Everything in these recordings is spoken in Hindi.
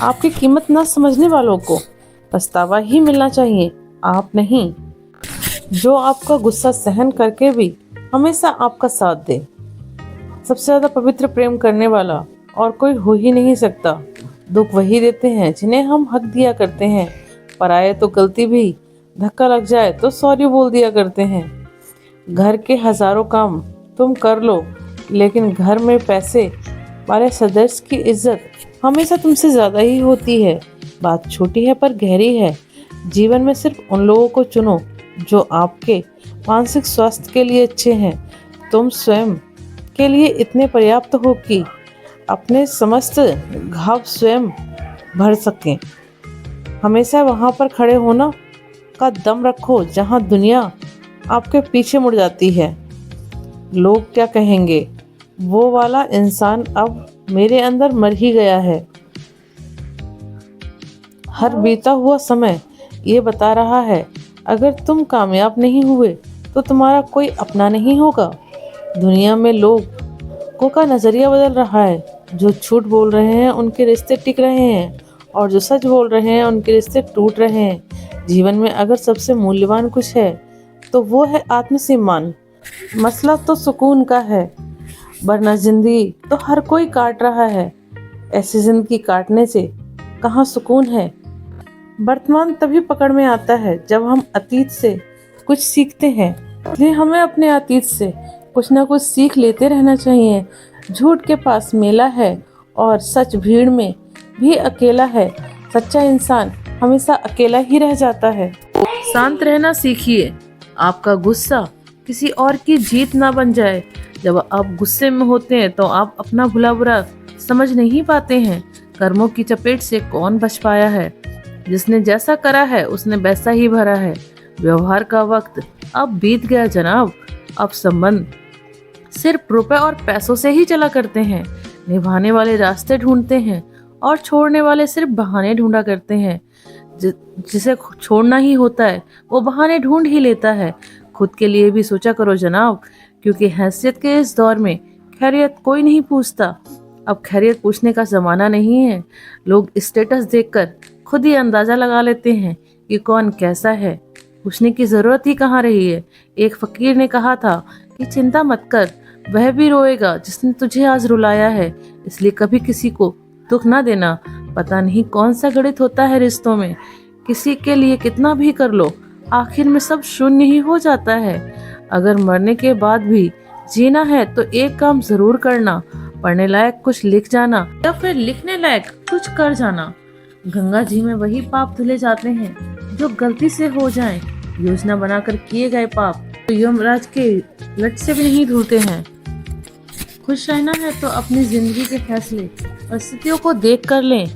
आपकी कीमत न समझने वालों को पछतावा ही मिलना चाहिए, आप नहीं। जो आपका गुस्सा सहन करके भी हमेशा आपका साथ दे। सबसे ज्यादा पवित्र प्रेम करने वाला और कोई हो ही नहीं सकता। दुख वही देते हैं जिन्हें हम हक दिया करते हैं। पराये तो गलती भी धक्का लग जाए तो सॉरी बोल दिया करते हैं। घर के हजारों काम तुम कर लो, लेकिन घर में पैसे वाले सदस्य की इज्जत हमेशा तुमसे ज्यादा ही होती है। बात छोटी है पर गहरी है। जीवन में सिर्फ उन लोगों को चुनो जो आपके मानसिक स्वास्थ्य के लिए अच्छे हैं। तुम स्वयं के लिए इतने पर्याप्त हो कि अपने समस्त घाव स्वयं भर सकें। हमेशा वहां पर खड़े होना का दम रखो जहां दुनिया आपके पीछे मुड़ जाती है। लोग क्या कहेंगे, वो वाला इंसान अब मेरे अंदर मर ही गया है। हर बीता हुआ समय ये बता रहा है, अगर तुम कामयाब नहीं हुए तो तुम्हारा कोई अपना नहीं होगा। दुनिया में लोगों का नजरिया बदल रहा है। जो झूठ बोल रहे हैं उनके रिश्ते टिक रहे हैं, और जो सच बोल रहे हैं उनके रिश्ते टूट रहे हैं। जीवन में अगर सबसे मूल्यवान कुछ है तो वो है आत्मसम्मान। मसला तो सुकून का है, वरना जिंदगी तो हर कोई काट रहा है। ऐसी जिंदगी काटने से कहाँ सुकून है। वर्तमान तभी पकड़ में आता है जब हम अतीत से कुछ सीखते हैं। इसलिए हमें अपने अतीत से कुछ ना कुछ सीख लेते रहना चाहिए। झूठ के पास मेला है और सच भीड़ में भी अकेला है। सच्चा इंसान हमेशा अकेला ही रह जाता है। शांत रहना सीखिए। आपका गुस्सा किसी और की जीत ना बन जाए। जब आप गुस्से में होते हैं तो आप अपना भला बुरा समझ नहीं पाते हैं। कर्मों की चपेट से कौन बच पाया है। जिसने जैसा करा है उसने वैसा ही भरा है। व्यवहार का वक्त अब बीत गया जनाब। अब संबंध सिर्फ रुपए और पैसों से ही चला करते हैं। निभाने वाले रास्ते ढूंढते हैं और छोड़ने वाले सिर्फ बहाने ढूंढा करते हैं। जिसे छोड़ना ही होता है वो बहाने ढूंढ ही लेता है। खुद के लिए भी सोचा करो जनाब, क्योंकि हैसियत के इस दौर में खैरियत कोई नहीं पूछता। अब खैरियत पूछने का जमाना नहीं है। लोग स्टेटस देखकर खुद ही अंदाजा लगा लेते हैं कि कौन कैसा है। पूछने की जरूरत ही कहाँ रही है। एक फकीर ने कहा था कि चिंता मत कर, वह भी रोएगा जिसने तुझे आज रुलाया है। इसलिए कभी किसी को दुख ना देना। पता नहीं कौन सा गणित होता है रिश्तों में। किसी के लिए कितना भी कर लो, आखिर में सब शून्य ही हो जाता है। अगर मरने के बाद भी जीना है तो एक काम जरूर करना, पढ़ने लायक कुछ लिख जाना या फिर लिखने लायक कुछ कर जाना। गंगा जी में वही पाप धुले जाते हैं जो गलती से हो जाएं। योजना बनाकर किए गए पाप तो यमराज के लट से भी नहीं धुलते हैं। खुश रहना है तो अपनी जिंदगी के फैसले परिस्थितियों को देख कर लें,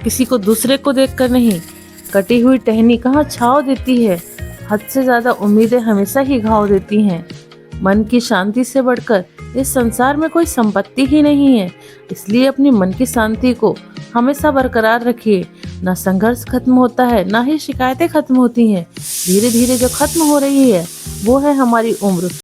किसी को दूसरे को देख कर नहीं। कटी हुई टहनी कहाँ छाव देती है। हद से ज्यादा उम्मीदें हमेशा ही घाव देती हैं। मन की शांति से बढ़कर इस संसार में कोई संपत्ति ही नहीं है। इसलिए अपनी मन की शांति को हमेशा बरकरार रखिए। ना संघर्ष खत्म होता है, ना ही शिकायतें खत्म होती हैं। धीरे धीरे जो खत्म हो रही है वो है हमारी उम्र।